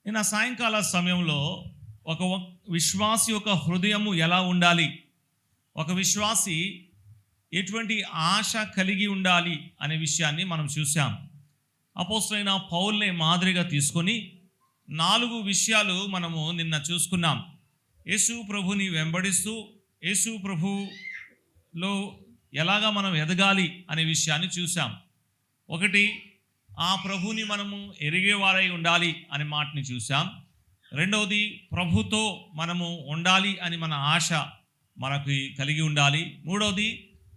నేను ఆ సాయంకాల సమయంలో ఒక విశ్వాసి యొక్క హృదయము ఎలా ఉండాలి, ఒక విశ్వాసి ఎటువంటి ఆశ కలిగి ఉండాలి అనే విషయాన్ని మనం చూసాం. అపోస్తలుడైన పౌలునే మాదిరిగా తీసుకొని 4 విషయాలు మనము నిన్న చూసుకున్నాం. యేసు ప్రభుని వెంబడిస్తూ యేసు ప్రభులో ఎలాగా మనం ఎదగాలి అనే విషయాన్ని చూసాం. 1, ఆ ప్రభుని మనము ఎరిగేవారై ఉండాలి అనే మాటని చూసాం. 2వది, ప్రభుతో మనము ఉండాలి అని మన ఆశ మనకి కలిగి ఉండాలి. 3వది,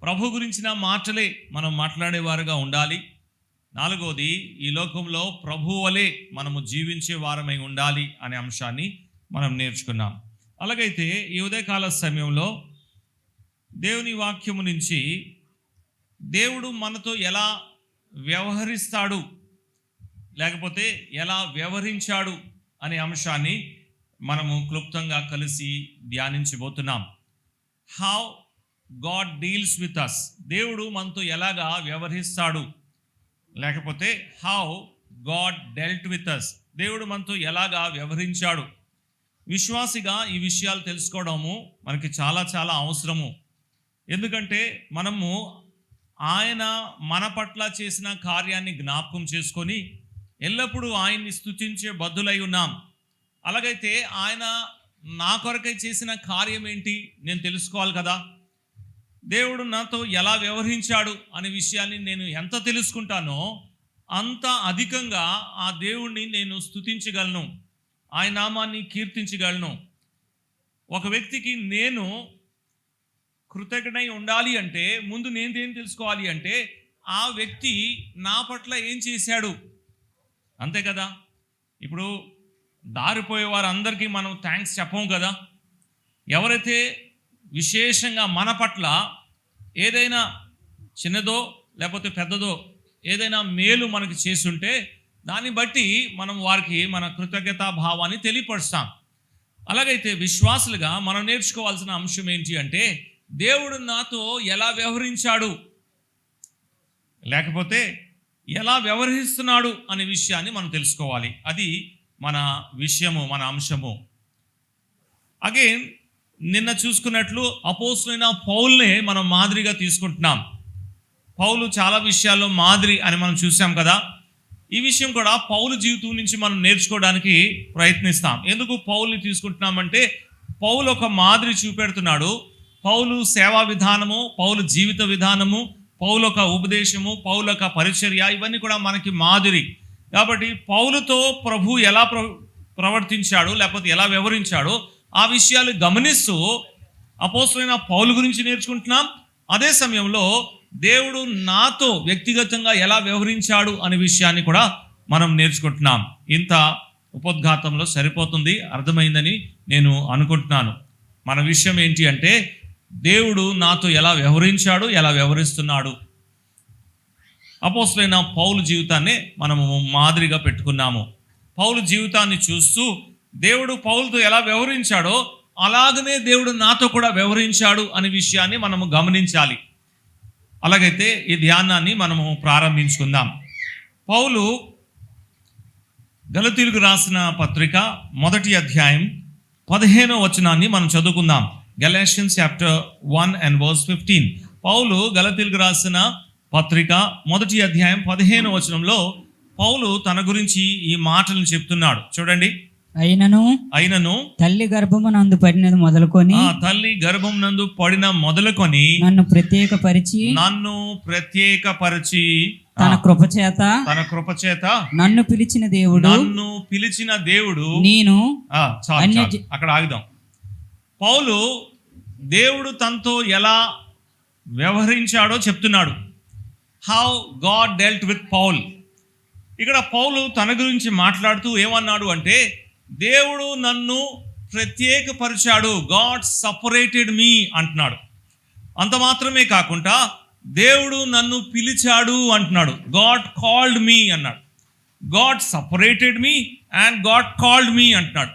ప్రభు గురించిన మాటలే మనం మాట్లాడేవారుగా ఉండాలి. 4వది, ఈ లోకంలో ప్రభు వలె మనము జీవించే వారమై ఉండాలి అనే అంశాన్ని మనం నేర్చుకున్నాం. అలాగైతే ఈ ఉదయకాల సమయంలో దేవుని వాక్యము నుంచి దేవుడు మనతో ఎలా వ్యవహరిస్తాడు, లేకపోతే ఎలా వ్యవహరించాడు అనే అంశాన్ని మనము క్లుప్తంగా కలిసి ధ్యానించబోతున్నాం. How God deals with us, దేవుడు మనతో ఎలాగా వ్యవహరిస్తాడు, లేకపోతే how God dealt with us, దేవుడు మనతో ఎలాగా వ్యవహరించాడు. విశ్వాసిగా ఈ విషయాలు తెలుసుకోవడము మనకి చాలా చాలా అవసరము. ఎందుకంటే మనము ఆయన మన పట్ల చేసిన కార్యాన్ని జ్ఞాపకం చేసుకొని ఎల్లప్పుడూ ఆయన్ని స్తుతించే బద్దులై ఉన్నాం. అలాగైతే ఆయన నా కొరకై చేసిన కార్యం ఏంటి నేను తెలుసుకోవాలి కదా. దేవుడు నాతో ఎలా వ్యవహరించాడు అనే విషయాన్ని నేను ఎంత తెలుసుకుంటానో అంత అధికంగా ఆ దేవుణ్ణి నేను స్తుతించగలను, ఆయన నామాన్ని కీర్తించగలను. ఒక వ్యక్తికి నేను కృతజ్ఞుడై ఉండాలి అంటే ముందు నేనేం తెలుసుకోవాలి అంటే ఆ వ్యక్తి నా పట్ల ఏం చేశాడు, అంతే కదా. ఇప్పుడు దారిపోయే వారందరికీ మనం థ్యాంక్స్ చెప్పము కదా. ఎవరైతే విశేషంగా మన పట్ల ఏదైనా చిన్నదో లేకపోతే పెద్దదో ఏదైనా మేలు మనకి చేసుంటే దాన్ని బట్టి మనం వారికి మన కృతజ్ఞతా భావాన్ని తెలియపరుస్తాం. అలాగైతే విశ్వాసులుగా మనం నేర్చుకోవాల్సిన అంశం ఏంటి అంటే దేవుడు నాతో ఎలా వ్యవహరించాడు, లేకపోతే ఎలా వ్యవహరిస్తున్నాడు అనే విషయాన్ని మనం తెలుసుకోవాలి. అది మన విషయము, మన అంశము. అగైన్ నిన్న చూసుకున్నట్లు అపోస్తలుడైన పౌలునే మనం మాదిరిగా తీసుకుంటున్నాం. పౌలు చాలా విషయాల్లో మాదిరి అని మనం చూసాం కదా. ఈ విషయం కూడా పౌలు జీవితం నుంచి మనం నేర్చుకోవడానికి ప్రయత్నిస్తాం. ఎందుకు పౌలుని తీసుకుంటున్నామంటే పౌలు ఒక మాదిరి చూపెడుతున్నాడు. పౌలు సేవా విధానము, పౌలు జీవిత విధానము, పౌలు ఒక ఉపదేశము, పౌలు ఒక పరిచర్య, ఇవన్నీ కూడా మనకి మాదిరి. కాబట్టి పౌలుతో ప్రభు ఎలా ప్రవర్తించాడు లేకపోతే ఎలా వ్యవహరించాడో ఆ విషయాలు గమనిస్తూ అపోస్తలుడైన పౌలు గురించి నేర్చుకుంటున్నాం. అదే సమయంలో దేవుడు నాతో వ్యక్తిగతంగా ఎలా వ్యవహరించాడు అనే విషయాన్ని కూడా మనం నేర్చుకుంటున్నాం. ఇంత ఉపోద్ఘాతంలో సరిపోతుంది, అర్థమైందని నేను అనుకుంటున్నాను. మన విషయం ఏంటి అంటే దేవుడు నాతో ఎలా వ్యవహరించాడు, ఎలా వ్యవహరిస్తున్నాడు. అపోస్తలుడైన పౌలు జీవితాన్ని మనము మాదిరిగా పెట్టుకున్నాము. పౌలు జీవితాన్ని చూస్తూ దేవుడు పౌలుతో ఎలా వ్యవహరించాడో అలాగనే దేవుడు నాతో కూడా వ్యవహరించాడు అనే విషయాన్ని మనము గమనించాలి. అలాగైతే ఈ ధ్యానాన్ని మనము ప్రారంభించుకుందాం. పౌలు గలతీయులకు రాసిన పత్రిక 1వ అధ్యాయం 15వ వచనాన్ని మనం చదువుకుందాం. గలాటియన్స్ చాప్టర్ 1:15. పౌలు గలతీయులకు రాసిన పత్రిక 1వ అధ్యాయం 15వ వచనంలో పౌలు తన గురించి ఈ మాటలను చెప్తున్నాడు. చూడండి. అయినను తల్లి గర్భమునందు పడినది మొదలుకొని, తల్లి గర్భమునందు పడిన మొదలుకొని నన్ను ప్రత్యేకపరిచి తన కృపచేత నన్ను పిలిచిన దేవుడు నేను అక్కడ ఆగుదాం. పౌలు దేవుడు తనతో ఎలా వ్యవహరించాడో చెప్తున్నాడు. How God dealt with Paul. ఇక్కడ పౌలు తన గురించి మాట్లాడుతూ ఏమన్నాడు అంటే దేవుడు నన్ను ప్రత్యేకపరిచాడు, గాడ్ సపరేటెడ్ మీ అంటున్నాడు. అంత మాత్రమే కాకుండా దేవుడు నన్ను పిలిచాడు అంటున్నాడు. గాడ్ కాల్డ్ మీ అన్నాడు. God separated me and God called me అంటున్నాడు.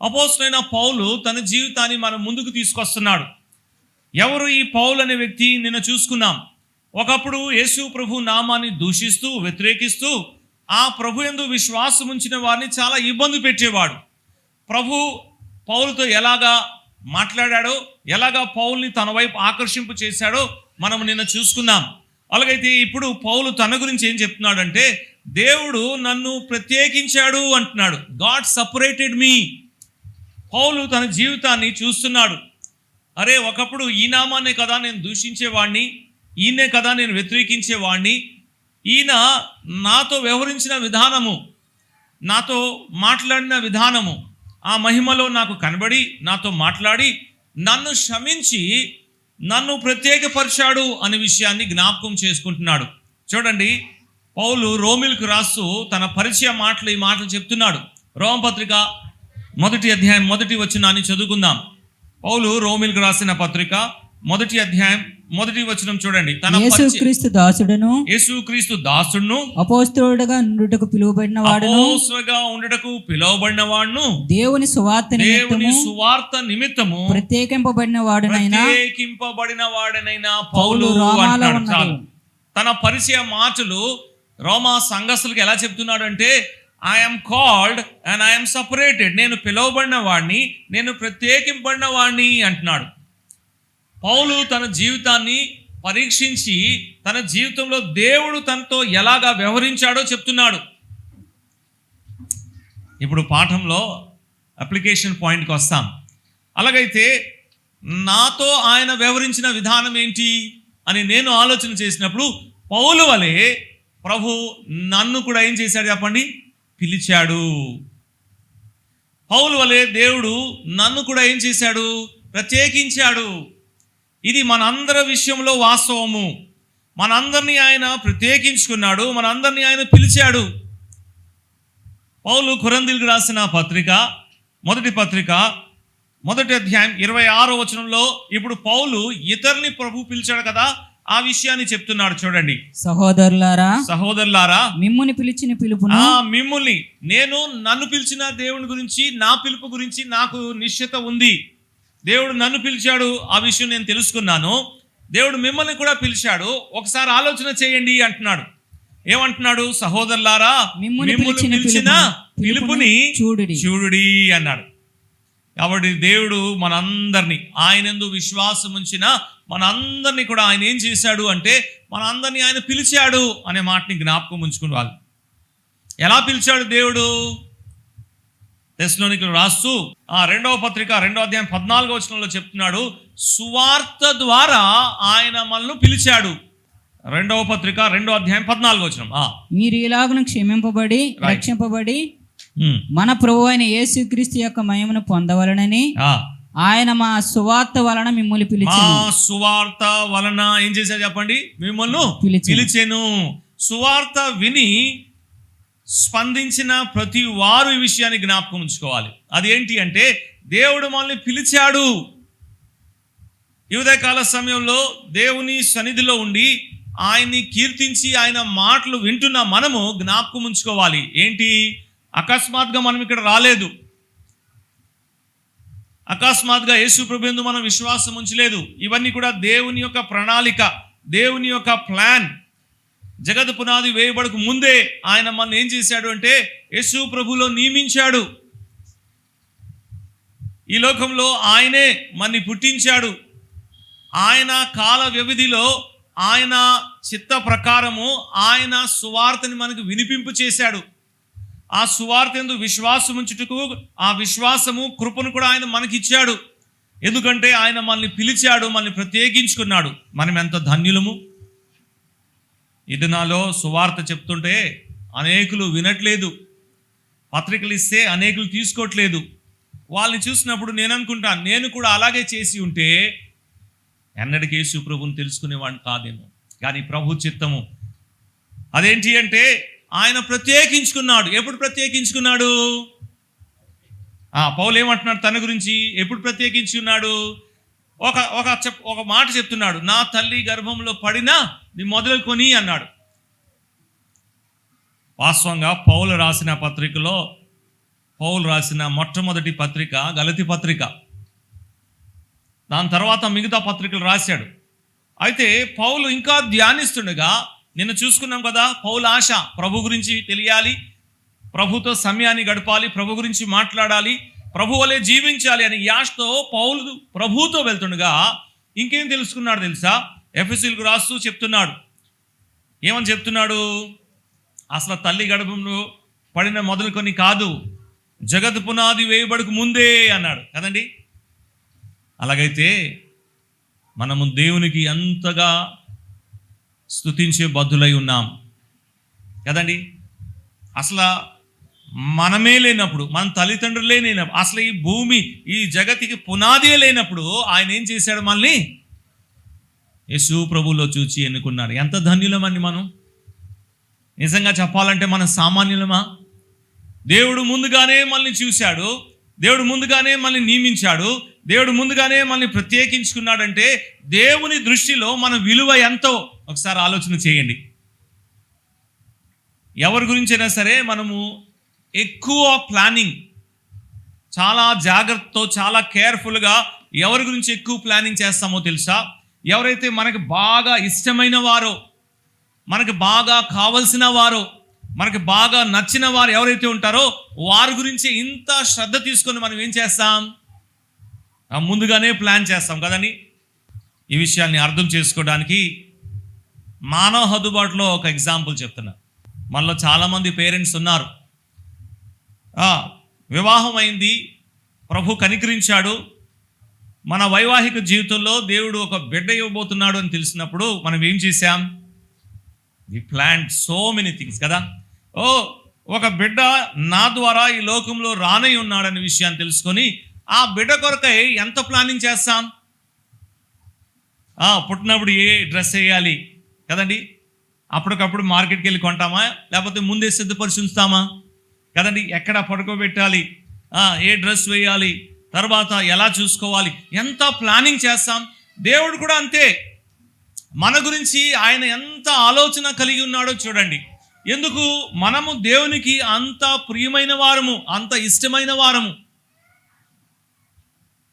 అపోస్తలుడైన పౌలు తన జీవితాన్ని మనం ముందుకు తీసుకొస్తున్నాడు. ఎవరు ఈ పౌలు అనే వ్యక్తి? నిన్న చూసుకున్నాం. ఒకప్పుడు యేసు ప్రభు నామాన్ని దూషిస్తూ వ్యతిరేకిస్తూ ఆ ప్రభు యందు విశ్వాసం ఉంచిన వారిని చాలా ఇబ్బంది పెట్టేవాడు. ప్రభు పౌలుతో ఎలాగా మాట్లాడాడో, ఎలాగా పౌల్ని తన వైపు ఆకర్షింపు చేశాడో మనం నిన్న చూసుకున్నాం. అలాగైతే ఇప్పుడు పౌలు తన గురించి ఏం చెప్తున్నాడంటే, దేవుడు నన్ను ప్రత్యేకించాడు అంటున్నాడు. గాడ్ సపరేటెడ్ మీ. పౌలు తన జీవితాన్ని చూస్తున్నాడు. అరే, ఒకప్పుడు ఈ నామాన్నే కదా నేను దూషించేవాడిని, ఈయనే కదా నేను వ్యతిరేకించేవాడిని, ఈయన నాతో వ్యవహరించిన విధానము, నాతో మాట్లాడిన విధానము, ఆ మహిమలో నాకు కనబడి నాతో మాట్లాడి నన్ను క్షమించి నన్ను ప్రత్యేకపరిచాడు అనే విషయాన్ని జ్ఞాపకం చేసుకుంటున్నాడు. చూడండి, పౌలు రోమిలకు రాస్తూ తన పరిచయ మాటలు ఈ మాటలు చెప్తున్నాడు. రోమపత్రిక 1వ అధ్యాయం 1వ వచనాన్ని చదువుకుందాం. పౌలు రోమిలకు రాసిన పత్రిక 1వ అధ్యాయం 1వ వచనం చూడండి. యేసుక్రీస్తు దాసుడును, యేసుక్రీస్తు దాసుడును, అపోస్తలుడుగా ఉండుటకు పిలువబడిన వాడును, అపోస్తలుగా ఉండుటకు పిలువబడిన వాడును, దేవుని సువార్త నిమిత్తము ప్రత్యేకింపబడిన వాడనైనా పౌలు అంటాడు. తన పరిచయ మాటలు రోమా సంఘస్థులకు ఎలా చెప్తున్నాడు అంటే, I'm called and I'm separated. నేను పిలువబడిన వాడిని, నేను ప్రత్యేకింపబడిన వాడిని అంటున్నాడు. పౌలు తన జీవితాన్ని పరీక్షించి తన జీవితంలో దేవుడు తనతో ఎలాగా వ్యవహరించాడో చెప్తున్నాడు. ఇప్పుడు పాఠంలో అప్లికేషన్ పాయింట్కి వస్తాం. అలాగైతే నాతో ఆయన వ్యవహరించిన విధానం ఏంటి అని నేను ఆలోచన చేసినప్పుడు, పౌలు వలె ప్రభు నన్ను కూడా ఏం చేశాడు చెప్పండి? పిలిచాడు. పౌలు వలె దేవుడు నన్ను కూడా ఏం చేశాడు? ప్రత్యేకించాడు. ఇది మనందరి విషయంలో వాస్తవము. మనందరినీ ఆయన ప్రత్యేకించుకున్నాడు, మనందరినీ ఆయన పిలిచాడు. పౌలు కొరింథీయులకు రాసిన పత్రిక, మొదటి పత్రిక 1వ అధ్యాయం 26వ వచనంలో ఇప్పుడు పౌలు ఇతరుని ప్రభు పిలిచాడు కదా, ఆ విషయాన్ని చెప్తున్నాడు. చూడండి, సహోదరులారా మిమ్ముని పిలిచిన పిలుపును, మిమ్ముల్ని, నేను నన్ను పిలిచిన దేవుని గురించి, నా పిలుపు గురించి నాకు నిశ్చయత ఉంది. దేవుడు నన్ను పిలిచాడు, ఆ విషయం నేను తెలుసుకున్నాను. దేవుడు మిమ్మల్ని కూడా పిలిచాడు, ఒకసారి ఆలోచన చేయండి అంటున్నాడు. ఏమంటున్నాడు? సహోదరులారా మిమ్ముల్ని పిలిచిన పిలుపుని చూడుడి అన్నాడు. కాబట్టి దేవుడు మనందరినీ, ఆయనందు విశ్వాసం ఉంచిన మనందరినీ కూడా ఆయన ఏం చేశాడు అంటే, మనందరినీ ఆయన పిలిచాడు అనే మాటని జ్ఞాపకం ఉంచుకునే వాళ్ళు. ఎలా పిలిచాడు దేవుడు? తెస్సలోనికీయులకు రాస్తూ 2వ పత్రిక 2వ అధ్యాయం 14వ వచనంలో చెప్తున్నాడు, సువార్త ద్వారా ఆయన మనల్ని పిలిచాడు. 2వ పత్రిక 2వ అధ్యాయం 14వ వచనం. మీరు ఇలాగున క్షమింపబడి రక్షింపబడి మన ప్రభువు అయిన యేసుక్రీస్తు యొక్క మహిమను పొందవలనని ఆయన మా సువార్త వలన మిమ్మల్ని పిలిచాను. సువార్త వలన ఏం చేశాడు చెప్పండి? మిమ్మల్ని పిలిచెను. సువార్త విని స్పందించిన ప్రతి వారు ఈ విషయాన్ని జ్ఞాపకం ఉంచుకోవాలి. అది ఏంటి అంటే, దేవుడు మనల్ని పిలిచాడు. ఈ ఉదయకాల సమయంలో దేవుని సన్నిధిలో ఉండి ఆయన్ని కీర్తించి ఆయన మాటలు వింటున్న మనము జ్ఞాపకం ఉంచుకోవాలి. ఏంటి? అకస్మాత్గా మనం ఇక్కడ రాలేదు, అకస్మాత్గా యేసు ప్రభువునందు మనం విశ్వాసం ఉంచలేదు. ఇవన్నీ కూడా దేవుని యొక్క ప్రణాళిక, దేవుని యొక్క ప్లాన్. జగత్ పునాది వేయబడకు ముందే ఆయన మన ఏం చేశాడు అంటే, యేసు ప్రభువులో నియమించాడు. ఈ లోకంలో ఆయనే మనని పుట్టించాడు. ఆయన కాల వ్యవధిలో ఆయన చిత్త ప్రకారము ఆయన సువార్తని మనకు వినిపింపు చేశాడు. ఆ సువార్త యందు విశ్వాసం ఉంచుటకు ఆ విశ్వాసము కృపను కూడా ఆయన మనకిచ్చాడు. ఎందుకంటే ఆయన మనల్ని పిలిచాడు, మనల్ని ప్రత్యేకించుకున్నాడు. మనం ఎంత ధన్యులము. ఈ దినాల్లో సువార్త చెప్తుంటే అనేకులు వినట్లేదు, పత్రికలు ఇస్తే అనేకులు తీసుకోవట్లేదు. వాళ్ళని చూసినప్పుడు నేను అనుకుంటాను, నేను కూడా అలాగే చేసి ఉంటే ఎన్నటికీ యేసు ప్రభువుని తెలుసుకునేవాడిని కాదేమో. కానీ ప్రభు చిత్తము అదేంటి అంటే, ఆయన ప్రత్యేకించుకున్నాడు. ఎప్పుడు ప్రత్యేకించుకున్నాడు? పౌలు ఏమంటున్నాడు తన గురించి? ఎప్పుడు ప్రత్యేకించుకున్నాడు? ఒక మాట చెప్తున్నాడు, నా తల్లి గర్భంలో పడినా నీ మొదలుకొని అన్నాడు. వాస్తవంగా పౌలు రాసిన పత్రికలో, పౌలు రాసిన మొట్టమొదటి పత్రిక గలతీ పత్రిక. దాని తర్వాత మిగతా పత్రికలు రాశాడు. అయితే పౌలు ఇంకా ధ్యానిస్తుండగా నిన్న చూసుకున్నాం కదా, పౌలు ఆశ ప్రభు గురించి తెలియాలి, ప్రభుతో సమయాన్ని గడపాలి, ప్రభు గురించి మాట్లాడాలి, ప్రభు వలె జీవించాలి అని యాష్తో పౌలు ప్రభుతో వెళ్తుండగా ఇంకేం తెలుసుకున్నాడు తెలుసా? ఎఫెసీయులకు రాస్తూ చెప్తున్నాడు. ఏమని చెప్తున్నాడు? అసలు తల్లి గర్భంలో పడిన మొదలుకొని కాదు, జగత్ పునాది వేయబడకు ముందే అన్నాడు కదండి. అలాగైతే మనము దేవునికి ఎంతగా స్తుతించే బద్దులై ఉన్నాం కదండి. అసలు మనమే లేనప్పుడు, మన తల్లిదండ్రులే లేనప్పుడు, అసలు ఈ భూమి ఈ జగతికి పునాదే లేనప్పుడు ఆయన ఏం చేశాడు? మనల్ని యేసు ప్రభువులో చూచి ఎన్నుకున్నాడు. ఎంత ధన్యులమండి మనం. నిజంగా చెప్పాలంటే మనం సామాన్యులమా? దేవుడు ముందుగానే మనల్ని చూశాడు, దేవుడు ముందుగానే మనల్ని నియమించాడు, దేవుడు ముందుగానే మనల్ని ప్రత్యేకించుకున్నాడంటే దేవుని దృష్టిలో మన విలువ ఎంతో ఒకసారి ఆలోచన చేయండి. ఎవరి గురించైనా సరే మనము ఎక్కువ ప్లానింగ్, చాలా జాగ్రత్తతో, చాలా కేర్ఫుల్గా ఎవరి గురించి ఎక్కువ ప్లానింగ్ చేస్తామో తెలుసా? ఎవరైతే మనకు బాగా ఇష్టమైన వారో, మనకు బాగా కావలసిన వారో, మనకు బాగా నచ్చిన వారు ఎవరైతే ఉంటారో వారి గురించి ఇంత శ్రద్ధ తీసుకొని మనం ఏం చేస్తాం? ముందుగానే ప్లాన్ చేస్తాం కదండి. ఈ విషయాన్ని అర్థం చేసుకోవడానికి మానవ హద్దుబాటులో ఒక ఎగ్జాంపుల్ చెప్తున్నా. మనలో చాలామంది పేరెంట్స్ ఉన్నారు, వివాహం అయింది, ప్రభు కనికరించాడు, మన వైవాహిక జీవితంలో దేవుడు ఒక బిడ్డ ఇవ్వబోతున్నాడు అని తెలిసినప్పుడు మనం ఏం చేశాం? వి ప్లాన్డ్ సో మెనీ థింగ్స్ కదా. ఒక బిడ్డ నా ద్వారా ఈ లోకంలో రానై ఉన్నాడనే విషయాన్ని తెలుసుకొని ఆ బిడ్డ కొరకై ఎంత ప్లానింగ్ చేస్తాం? పుట్టినప్పుడు ఏ డ్రెస్ వేయాలి కదండి, అప్పటికప్పుడు మార్కెట్కి వెళ్ళి కొంటామా, లేకపోతే ముందే సిద్ధపరిచి ఉంచుతామా కదండి. ఎక్కడ పడుకోబెట్టాలి, ఏ డ్రెస్ వేయాలి, తర్వాత ఎలా చూసుకోవాలి, ఎంత ప్లానింగ్ చేస్తాం. దేవుడు కూడా అంతే, మన గురించి ఆయన ఎంత ఆలోచన కలిగి ఉన్నాడో చూడండి. ఎందుకు? మనము దేవునికి అంత ప్రియమైన వారము, అంత ఇష్టమైన వారము.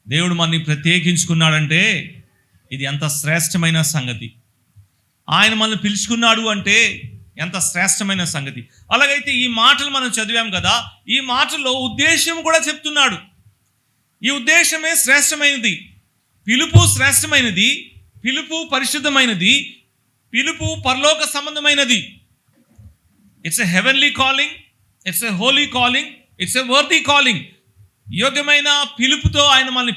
దేవుడు మనని ప్రత్యేకించుకున్నాడంటే ఇది ఎంత శ్రేష్టమైన సంగతి. ఆయన మనల్ని పిలుచుకున్నాడు అంటే ఎంత శ్రేష్టమైన సంగతి. అలాగైతే ఈ మాటలు మనం చదివాం కదా, ఈ మాటల్లో ఉద్దేశం కూడా చెప్తున్నాడు. ఈ ఉద్దేశమే శ్రేష్టమైనది, పిలుపు శ్రేష్టమైనది, పిలుపు పరిశుద్ధమైనది, పిలుపు పరలోక సంబంధమైనది. It's a heavenly calling, it's a holy calling, it's a worthy calling. యోగ్యమైన పిలుపుతో ఆయన మనల్ని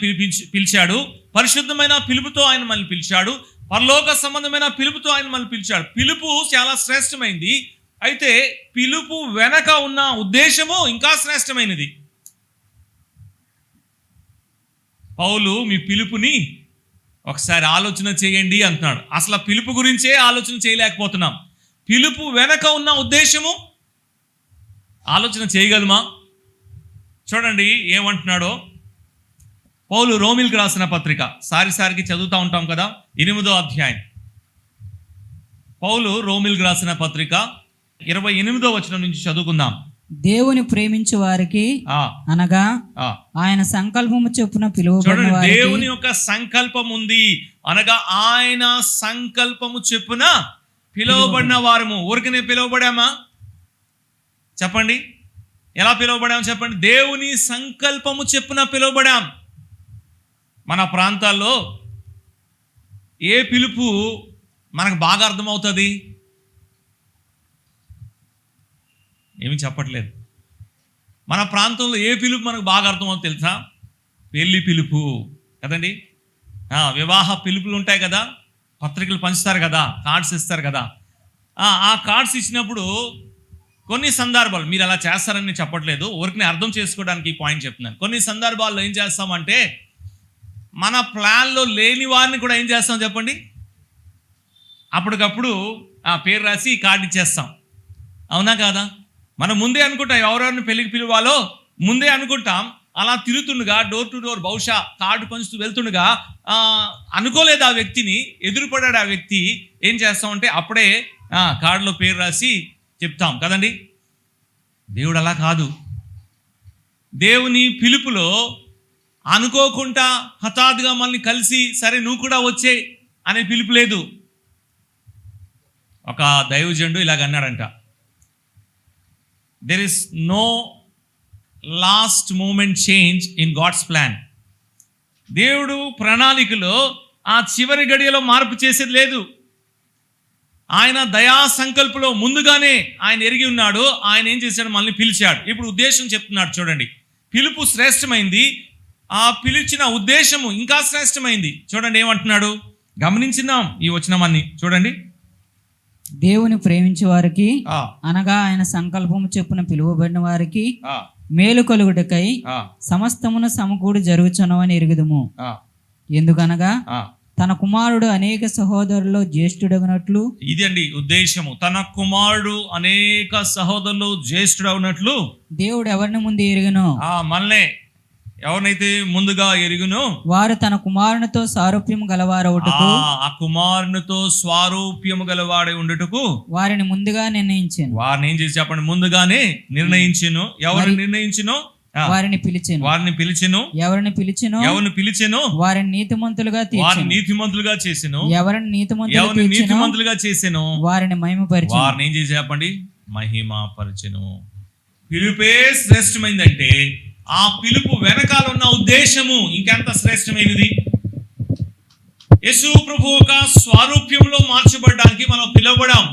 పిలిచాడు, పరిశుద్ధమైన పిలుపుతో ఆయన మనల్ని పిలిచాడు, పరలోక సంబంధమైన పిలుపుతో ఆయన మనల్ని పిలిచాడు. పిలుపు చాలా శ్రేష్టమైనది, అయితే పిలుపు వెనక ఉన్న ఉద్దేశము ఇంకా శ్రేష్టమైనది. పౌలు మీ పిలుపుని ఒకసారి ఆలోచన చేయండి అంటున్నాడు. అసలు పిలుపు గురించే ఆలోచన చేయలేకపోతున్నాం. పిలుపు వెనక ఉన్న ఉద్దేశము ఆలోచన చేయగలమా? చూడండి ఏమంటున్నాడో. పౌలు రోమిల్కి రాసిన పత్రిక, సారికి చదువుతూ ఉంటాం కదా, 8వ అధ్యాయం. పౌలు రోమిల్కి రాసిన పత్రిక 28వ వచనం నుంచి చదువుకుందాం. దేవుని ప్రేమించు వారికి అనగా ఆయన సంకల్పము చొప్పున పిలువబడిన వారికి, దేవుని యొక్క సంకల్పం ఉంది అనగా ఆయన సంకల్పము చొప్పున పిలువబడిన వారము. ఊరికనే పిలువబడామా? చెప్పండి, ఎలా పిలువబడాము చెప్పండి? దేవుని సంకల్పము చొప్పున పిలువబడాం. మన ప్రాంతాల్లో ఏ పిలుపు మనకు బాగా అర్థమవుతుంది? ఏమి చెప్పట్లేదు. మన ప్రాంతంలో ఏ పిలుపు మనకు బాగా అర్థమవుతుంది తెలుసా? పెళ్లి పిలుపు కదండి. వివాహ పిలుపులు ఉంటాయి కదా, పత్రికలు పంచుతారు కదా, కార్డ్స్ ఇస్తారు కదా. ఆ కార్డ్స్ ఇచ్చినప్పుడు కొన్ని సందర్భాలు, మీరు అలా చేస్తారని చెప్పట్లేదు, ఊరికనే అర్థం చేసుకోవడానికి ఈ పాయింట్ చెప్తున్నాను. కొన్ని సందర్భాల్లో ఏం చేస్తామంటే మన ప్లాన్లో లేని వారిని కూడా ఏం చేస్తాం చెప్పండి, అప్పటికప్పుడు ఆ పేరు రాసి కార్డు ఇచ్చేస్తాం. అవునా కాదా? మనం ముందే అనుకుంటాం ఎవరెవరిని పెళ్లికి పిలవాలో, ముందే అనుకుంటాం. అలా తిరుగుతుండగా డోర్ టు డోర్ బహుశా కార్డు పంచుతూ వెళ్తుండగా అనుకోలేదు ఆ వ్యక్తిని, ఎదురుపడాడు ఆ వ్యక్తి. ఏం చేస్తామంటే అప్పుడే కార్డులో పేరు రాసి చెప్తాం కదండి. దేవుడు అలా కాదు. దేవుని పిలుపులో అనుకోకుండా హఠాత్తుగా మనల్ని కలిసి సరే నువ్వు కూడా వచ్చే అనే పిలుపు లేదు. ఒక దైవజనుడు ఇలాగ అన్నాడంట, there is no last moment change in God's plan. దేవుడు ప్రణాళికలో ఆ చివరి గడియలో మార్పు చేసేది లేదు. ఆయన దయా సంకల్పంలో ముందుగానే ఆయన ఎరిగి ఉన్నాడు. ఆయన ఏం చేశాడు? మనల్ని పిలిచాడు. ఇప్పుడు ఉద్దేశం చెప్తున్నాడు చూడండి. పిలుపు శ్రేష్టమైంది, ఆ పిలిచిన ఉద్దేశము ఇంకా శ్రేష్టమైంది. చూడండి ఏమంటున్నాడు, గమనించిందాం ఈ వచనమాన్ని చూడండి. దేవుని ప్రేమించే వారికి అనగా ఆయన సంకల్పము చొప్పున పిలువబడిన వారికి మేలు కలుగుటకై సమస్తమును సమకూడి జరుగుచున్నవని ఎరుగుదుము. ఎందుకనగా తన కుమారుడు అనేక సహోదరుల్లో జ్యేష్ఠుడగినట్లు, ఇది అండి ఉద్దేశము, తన కుమారుడు అనేక సహోదరులు జ్యేష్ఠుడగినట్లు దేవుడు ఎవరిని ముందు ఎరుగును, మనల్నే ఎవరినైతే ముందుగా ఎరుగును వారు తన కుమారునితో సారూప్యము గలవారవుటకు, ఆ కుమారునితో స్వారూప్యము గలవాడై ఉండుటకు వారిని ముందుగా నిర్ణయించాను. వారిని ఏం చేసి చెప్పండి? ముందుగానే నిర్ణయించును. ఎవరిని నిర్ణయించును? వారిని పిలిచెను. వారిని పిలిచెను. ఎవరిని పిలిచెను వారిని నీతిమంతులుగా తీర్చెను. నీతిమంతులుగా చేసెను. ఎవరిని నీతిమంతులుగా చేసెను వారిని మహిమపరిచెను. వారిని ఏం చేసి చెప్పండి? మహిమపరిచెను. పిలుపే శ్రేష్టమైందంటే ఆ పిలుపు వెనకాల ఉన్న ఉద్దేశము ఇంకెంత శ్రేష్టమైనది. యేసు ప్రభు ఒక స్వారూప్యంలో మార్చబడడానికి మనం పిలువబడాం.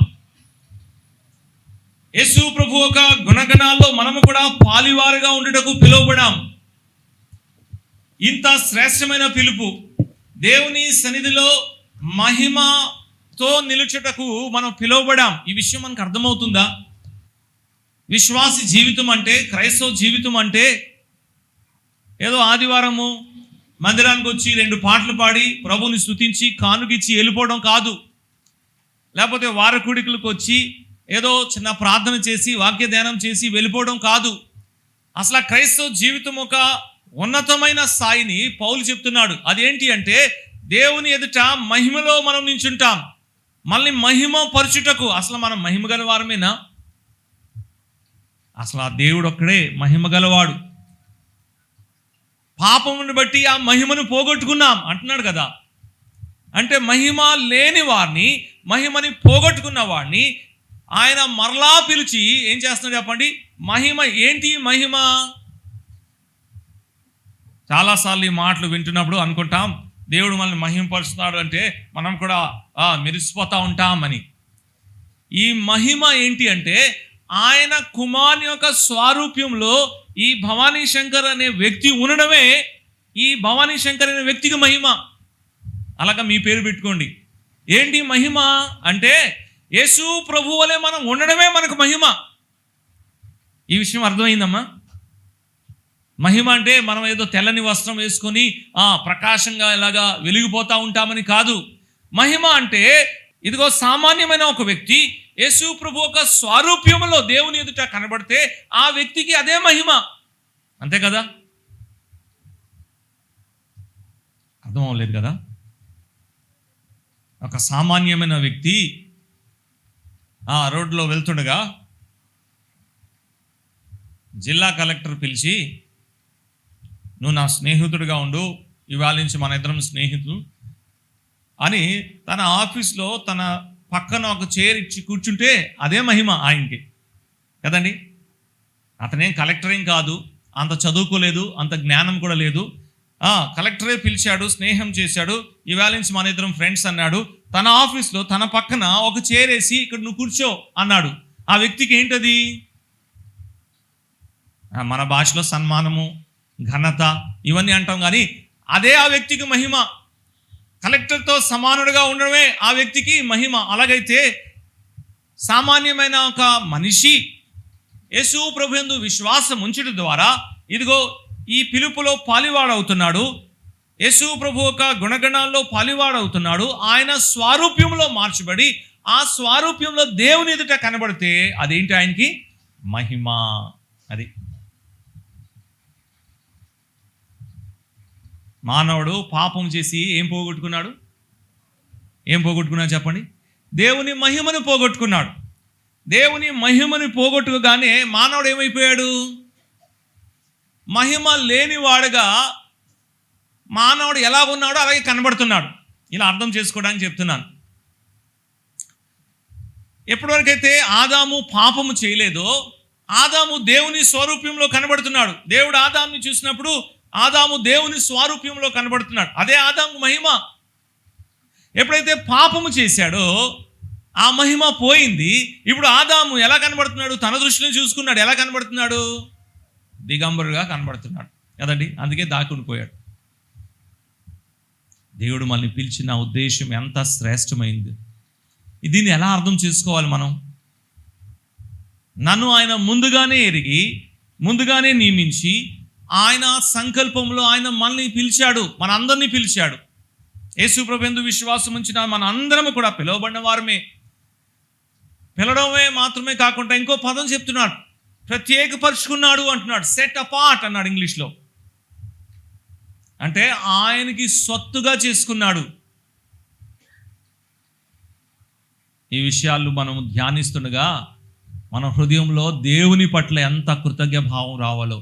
యేసు ప్రభు ఒక గుణగణాల్లో మనము కూడా పాలివారుగా ఉండుటకు పిలువబడాం. ఇంత శ్రేష్టమైన పిలుపు, దేవుని సన్నిధిలో మహిమతో నిలుచుటకు మనం పిలువబడాం. ఈ విషయం మనకు అర్థమవుతుందా? విశ్వాసి జీవితం అంటే, క్రైస్తవ జీవితం అంటే ఏదో ఆదివారము మందిరానికి వచ్చి 2 పాటలు పాడి ప్రభుని స్తుతించి కానుకిచ్చి వెళ్ళిపోవడం కాదు. లేకపోతే వారకూడికలకు వచ్చి ఏదో చిన్న ప్రార్థన చేసి వాక్య ధ్యానం చేసి వెళ్ళిపోవడం కాదు. అసలు క్రైస్తవ జీవితం ఒక ఉన్నతమైన స్థాయిని పౌలు చెప్తున్నాడు. అదేంటి అంటే దేవుని ఎదుట మహిమలో మనం నించుంటాం. మళ్ళీ మహిమ పరచుటకు. అసలు మనం మహిమ గల వారమేనా? అసలు ఆ దేవుడు ఒక్కడే మహిమ గలవాడు. పాపమును బట్టి ఆ మహిమను పోగొట్టుకున్నాం అంటున్నాడు కదా. అంటే మహిమ లేని వారిని, మహిమని పోగొట్టుకున్న వాడిని ఆయన మరలా పిలిచి ఏం చేస్తున్నాడు చెప్పండి? మహిమ ఏంటి? మహిమ చాలాసార్లు ఈ మాటలు వింటున్నప్పుడు అనుకుంటాం దేవుడు మనల్ని మహిమపరుస్తున్నాడు అంటే మనం కూడా మెరిసిపోతూ ఉంటామని. ఈ మహిమ ఏంటి అంటే ఆయన కుమారుని యొక్క స్వారూప్యంలో ఈ భవానీ శంకర్ అనే వ్యక్తి ఉండడమే ఈ భవానీ శంకర్ అనే వ్యక్తికి మహిమ. అలాగా మీ పేరు పెట్టుకోండి. ఏంటి మహిమ అంటే యేసు ప్రభు వలె మనం ఉండడమే మనకు మహిమ. ఈ విషయం అర్థమైందమ్మా? మహిమ అంటే మనం ఏదో తెల్లని వస్త్రం వేసుకొని ప్రకాశంగా ఇలాగా వెలిగిపోతూ ఉంటామని కాదు. మహిమ అంటే ఇదిగో సామాన్యమైన ఒక వ్యక్తి యేసు ప్రభు ఒక స్వారూప్యంలో దేవుని ఎదుట కనబడితే ఆ వ్యక్తికి అదే మహిమ. అంతే కదా? అర్థం అవ్వలేదు కదా? ఒక సామాన్యమైన వ్యక్తి రోడ్లో వెళ్తుండగా జిల్లా కలెక్టర్ పిలిచి, నువ్వు నా స్నేహితుడిగా ఉండు, ఇవాళ నుంచి మన ఇద్దరం స్నేహితులు అని తన ఆఫీస్లో తన పక్కన ఒక చైర్ ఇచ్చి కూర్చుంటే అదే మహిమ ఆయనకి కదండి. అతనేం కలెక్టర్ ఏం కాదు, అంత చదువుకోలేదు, అంత జ్ఞానం కూడా లేదు. కలెక్టరే పిలిచాడు, స్నేహం చేశాడు, ఇవాళ నుంచి మన ఇద్దరం ఫ్రెండ్స్ అన్నాడు. తన ఆఫీస్లో తన పక్కన ఒక చైర్ వేసి ఇక్కడ నువ్వు కూర్చో అన్నాడు. ఆ వ్యక్తికి ఏంటది? మన భాషలో సన్మానము, ఘనత ఇవన్నీ అంటాం, కానీ అదే ఆ వ్యక్తికి మహిమ. కలెక్టర్తో సమానుడిగా ఉండడమే ఆ వ్యక్తికి మహిమ. అలాగైతే సామాన్యమైన ఒక మనిషి యేసు ప్రభువునందు విశ్వాసం ఉంచడం ద్వారా ఇదిగో ఈ పిలుపులో పాలివాడవుతున్నాడు. యేసు ప్రభు ఒక గుణగణాల్లో పాలివాడవుతున్నాడు. ఆయన స్వారూప్యంలో మార్చబడి ఆ స్వారూప్యంలో దేవుని ఎదుట కనబడితే అదేంటి? ఆయనకి మహిమ. అది మానవుడు పాపం చేసి ఏం పోగొట్టుకున్నాడు? చెప్పండి? దేవుని మహిమను పోగొట్టుకున్నాడు. దేవుని మహిమను పోగొట్టుకోగానే మానవుడు ఏమైపోయాడు? మహిమ లేనివాడుగా మానవుడు ఎలా ఉన్నాడో అలాగే కనబడుతున్నాడు. ఇలా అర్థం చేసుకోవడానికి చెప్తున్నాను. ఎప్పటివరకైతే ఆదాము పాపము చేయలేదో ఆదాము దేవుని స్వరూప్యంలో కనబడుతున్నాడు. దేవుడు ఆదాముని చూసినప్పుడు ఆదాము దేవుని స్వరూప్యంలో కనబడుతున్నాడు. అదే ఆదాము మహిమ. ఎప్పుడైతే పాపము చేశాడో ఆ మహిమ పోయింది. ఇప్పుడు ఆదాము ఎలా కనబడుతున్నాడు? తన దృష్టిని చూసుకున్నాడు. ఎలా కనబడుతున్నాడు? దిగంబరుగా కనబడుతున్నాడు కదండి. అందుకే దాక్కుని పోయాడు. దేవుడు మనల్ని పిలిచిన ఉద్దేశం ఎంత శ్రేష్టమైంది. దీన్ని ఎలా అర్థం చేసుకోవాలి మనం? నన్ను ఆయన ముందుగానే ఎరిగి ముందుగానే నియమించి ఆయన సంకల్పంలో ఆయన మనల్ని పిలిచాడు, మన అందరినీ పిలిచాడు. యేసు ప్రభువునందు విశ్వాసం ఉంచిన మన అందరము కూడా పిలువబడిన వారమే. పిలవడమే మాత్రమే కాకుండా ఇంకో పదం చెప్తున్నాడు, ప్రత్యేకపరుచుకున్నాడు అంటున్నాడు. సెట్ అపార్ట్ అన్నాడు ఇంగ్లీష్లో. అంటే ఆయనకి సొత్తుగా చేసుకున్నాడు. ఈ విషయాలు మనం ధ్యానిస్తుండగా మన హృదయంలో దేవుని పట్ల ఎంత కృతజ్ఞ భావం రావాలో.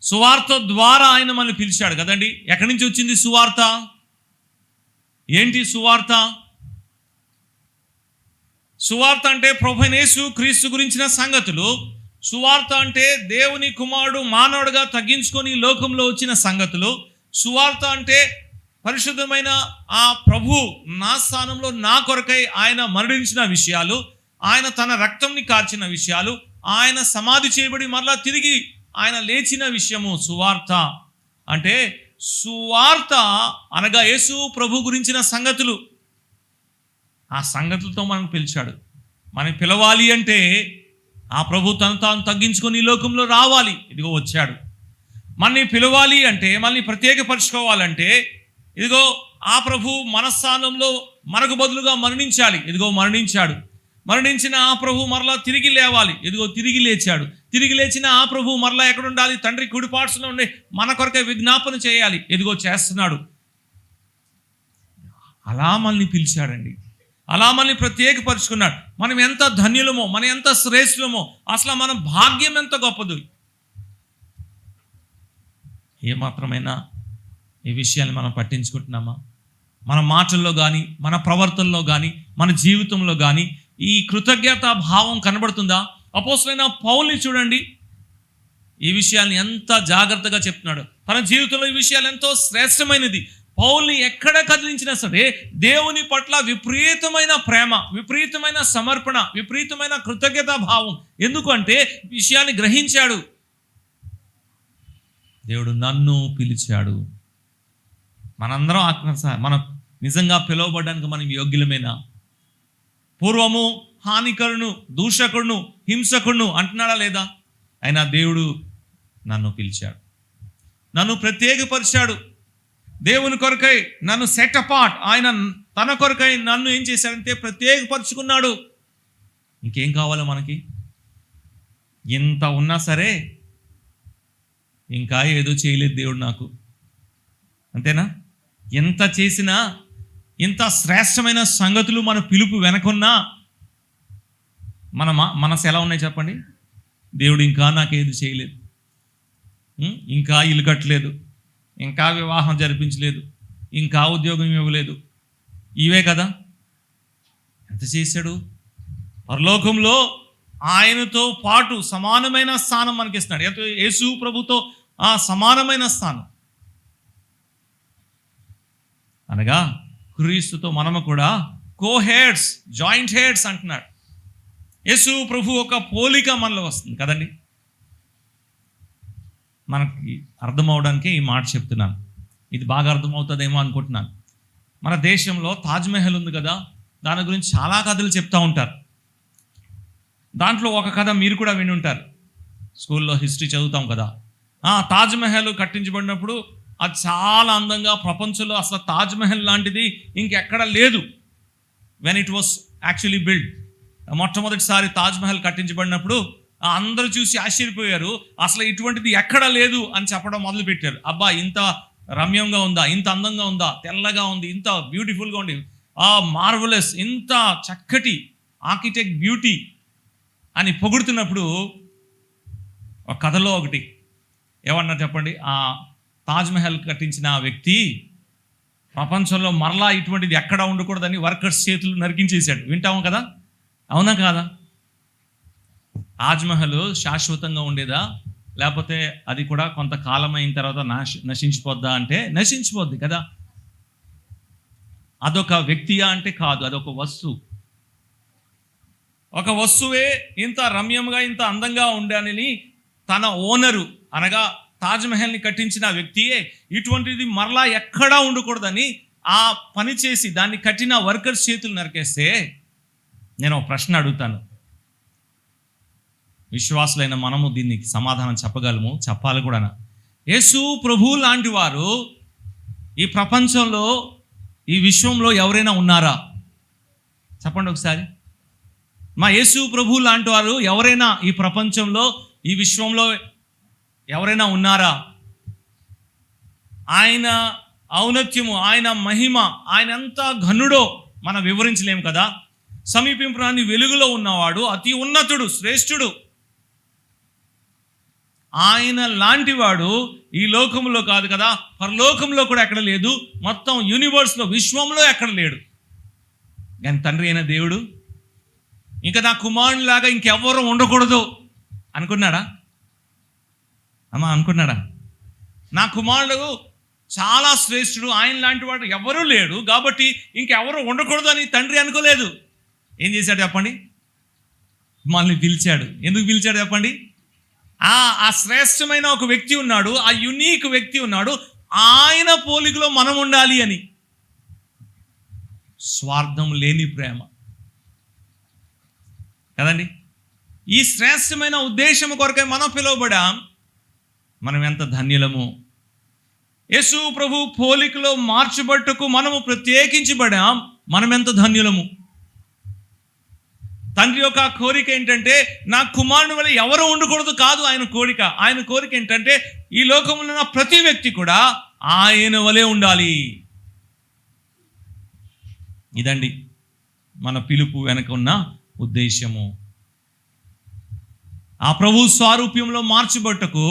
సువార్త ద్వారా ఆయన మనల్ని పిలిచాడు కదండి. ఎక్కడి నుంచి వచ్చింది సువార్త? ఏంటి సువార్త? సువార్త అంటే ప్రభువైన యేసు క్రీస్తు గురించిన సంగతులు. సువార్త అంటే దేవుని కుమారుడు మానవుడిగా తగ్గించుకొని లోకంలో వచ్చిన సంగతులు. సువార్త అంటే పరిశుద్ధమైన ఆ ప్రభు నా స్థానంలో నా కొరకై ఆయన మరణించిన విషయాలు, ఆయన తన రక్తంని కార్చిన విషయాలు, ఆయన సమాధి చేయబడి మరలా తిరిగి ఆయన లేచిన విషయము సువార్త. అంటే సువార్త అనగా యేసు ప్రభు గురించిన సంగతులు. ఆ సంగతులతో మనకు పిలిచాడు. మనం పిలవాలి అంటే ఆ ప్రభు తను తాను తగ్గించుకొని ఈ లోకంలో రావాలి. ఇదిగో వచ్చాడు. మనని పిలవాలి అంటే, మనల్ని ప్రత్యేకపరచుకోవాలంటే, ఇదిగో ఆ ప్రభు మన స్థానంలో మనకు బదులుగా మరణించాలి. ఇదిగో మరణించాడు. మరణించిన ఆ ప్రభు మరలా తిరిగి లేవాలి. ఇదిగో తిరిగి లేచాడు. తిరిగి లేచిన ఆ ప్రభు మరలా ఎక్కడ ఉండాలి? తండ్రి కుడిపార్శ్వలో ఉండి మన కొరకే విజ్ఞాపన చేయాలి. ఇదిగో చేస్తున్నాడు. అలా మనల్ని పిలిచాడండి. అలా మనల్ని ప్రత్యేకపరుచుకున్నాడు. మనం ఎంత ధన్యులమో, మనం ఎంత శ్రేష్ఠులమో, అసలు మన భాగ్యం ఎంత గొప్పది. ఏమాత్రమైనా ఈ విషయాన్ని మనం పట్టించుకుంటున్నామా? మన మాటల్లో కానీ, మన ప్రవర్తనలో కానీ, మన జీవితంలో కానీ ఈ కృతజ్ఞతా భావం కనబడుతుందా? అపోస్తలుడైన పౌలుని చూడండి, ఈ విషయాన్ని ఎంత జాగ్రత్తగా చెప్తున్నాడు. తన జీవితంలో ఈ విషయాలు ఎంతో శ్రేష్టమైనది. పౌల్ని ఎక్కడ కదిలించినా సరే దేవుని పట్ల విపరీతమైన ప్రేమ, విపరీతమైన సమర్పణ, విపరీతమైన కృతజ్ఞతా భావం. ఎందుకంటే విషయాన్ని గ్రహించాడు. దేవుడు నన్ను పిలిచాడు. మనందరం మనం నిజంగా పిలువబడడానికి మనం యోగ్యులమేనా? పూర్వము హానికరును, దూషకుడును, హింసకుడును అంటున్నాడా లేదా? అయినా దేవుడు నన్ను పిలిచాడు, నన్ను ప్రత్యేకపరిచాడు. దేవుని కొరకై నన్ను సెట్ అపార్ట్. ఆయన తన కొరకై నన్ను ఏం చేశాడంటే ప్రత్యేకపరుచుకున్నాడు. ఇంకేం కావాలో మనకి? ఇంత ఉన్నా సరే ఇంకా ఏదో చేయలేదు దేవుడు నాకు, అంతేనా? ఎంత చేసినా, ఇంత శ్రేష్టమైన సంగతులు మన పిలుపు వెనకున్నా మన మనసు ఎలా ఉన్నాయి చెప్పండి? దేవుడు ఇంకా నాకేది చేయలేదు, ఇంకా ఇల్లు కట్టలేదు, ఇంకా వివాహం జరిపించలేదు, ఇంకా ఉద్యోగం ఇవ్వలేదు, ఇవే కదా. ఎంత చేశాడు? పరలోకంలో ఆయనతో పాటు సమానమైన స్థానం మనకి ఇస్తున్నాడు. యేసు ప్రభుతో ఆ సమానమైన స్థానం అనగా క్రీస్తుతో మనము కూడా కో-హెడ్స్, జాయింట్ హెడ్స్ అంటున్నాడు. యేసు ప్రభు ఒక పోలిక మనలో వస్తుంది కదండి. మనకి అర్థం అవడానికి ఈ మాట చెప్తున్నాను. ఇది బాగా అర్థమవుతుందేమో అనుకుంటున్నాను. మన దేశంలో తాజ్మహల్ ఉంది కదా, దాని గురించి చాలా కథలు చెప్తూ ఉంటారు. దాంట్లో ఒక కథ మీరు కూడా విని ఉంటారు, స్కూల్లో హిస్టరీ చదువుతాం కదా. తాజ్మహల్ కట్టించబడినప్పుడు అది చాలా అందంగా, ప్రపంచంలో అసలు తాజ్మహల్ లాంటిది ఇంకెక్కడ లేదు. When it was actually build, మొట్టమొదటిసారి తాజ్మహల్ కట్టించబడినప్పుడు అందరూ చూసి ఆశ్చర్యపోయారు. అసలు ఇటువంటిది ఎక్కడా లేదు అని చెప్పడం మొదలుపెట్టారు. అబ్బా, ఇంత రమ్యంగా ఉందా, ఇంత అందంగా ఉందా, తెల్లగా ఉంది, ఇంత బ్యూటిఫుల్గా ఉంది, మార్వలస్, ఇంత చక్కటి ఆర్కిటెక్ట్ బ్యూటీ అని పొగుడుతున్నప్పుడు ఒక కథలో ఒకటి ఏమన్నా చెప్పండి, ఆ తాజ్మహల్ కట్టించిన ఆ వ్యక్తి ప్రపంచంలో మరలా ఇటువంటిది ఎక్కడా ఉండకూడదని వర్కర్స్ చేతులు నరికించేశాడు. వింటాము కదా, అవునా కాదా? తాజ్మహల్ శాశ్వతంగా ఉండేదా, లేకపోతే అది కూడా కొంతకాలం అయిన తర్వాత నశించిపోద్దా అంటే నశించిపోద్ది కదా. అదొక వ్యక్తియా అంటే కాదు, అదొక వస్తువు. ఒక వస్తువే ఇంత రమ్యంగా ఇంత అందంగా ఉండాలని తన ఓనరు అనగా తాజ్మహల్ని కట్టించిన వ్యక్తియే ఇటువంటిది మరలా ఎక్కడా ఉండకూడదని ఆ పని చేసి దాన్ని కట్టిన వర్కర్స్ చేతులు నరికేస్తే నేను ఒక ప్రశ్న అడుగుతాను. విశ్వాసులైన మనము దీనికి సమాధానం చెప్పగలము, చెప్పాలి కూడా. యేసు ప్రభు లాంటి వారు ఈ ప్రపంచంలో ఈ విశ్వంలో ఎవరైనా ఉన్నారా? చెప్పండి ఒకసారి. మా యేసు ప్రభు లాంటి వారు ఎవరైనా ఈ ప్రపంచంలో ఈ విశ్వంలో ఎవరైనా ఉన్నారా? ఆయన ఔన్నత్యము, ఆయన మహిమ, ఆయన ఎంత ఘనుడో మనం వివరించలేము కదా. సమీపింపురాని వెలుగులో ఉన్నవాడు, అతి ఉన్నతుడు, శ్రేష్ఠుడు. ఆయన లాంటివాడు ఈ లోకంలో కాదు కదా, పరలోకంలో కూడా ఎక్కడ లేదు, మొత్తం యూనివర్స్లో విశ్వంలో ఎక్కడ లేడు. కానీ తండ్రి అయిన దేవుడు ఇంకా నా కుమారునిలాగా ఇంకెవ్వరూ ఉండకూడదు అనుకున్నాడా? అమ్మా అనుకున్నాడా? నా కుమారుడు చాలా శ్రేష్ఠుడు, ఆయన లాంటి వాడు ఎవరూ లేడు కాబట్టి ఇంకెవరూ ఉండకూడదు అని తండ్రి అనుకోలేదు. ఏం చేశాడు చెప్పండి? మనల్ని పిలిచాడు. ఎందుకు పిలిచాడు చెప్పండి? ఆ శ్రేష్టమైన ఒక వ్యక్తి ఉన్నాడు, ఆ యునీక్ వ్యక్తి ఉన్నాడు, ఆయన పోలికలో మనం ఉండాలి అని. స్వార్థం లేని ప్రేమ కదండి. ఈ శ్రేష్టమైన ఉద్దేశం కొరకై మనం పిలువబడాం. మనం ఎంత ధన్యులము. యేసు ప్రభు పోలికలో మార్చబట్టుకు మనము ప్రత్యేకించబడాం. మనం ఎంత ధన్యులము. తండ్రి యొక్క కోరిక ఏంటంటే నా కుమారుని వల్ల ఎవరు ఉండకూడదు కాదు ఆయన కోరిక. ఆయన కోరిక ఏంటంటే ఈ లోకంలో ఉన్న ప్రతి వ్యక్తి కూడా ఆయన వలె ఉండాలి. ఇదండి మన పిలుపు వెనక ఉన్న ఉద్దేశము. ఆ ప్రభు స్వారూప్యంలో మార్చబట్టుకు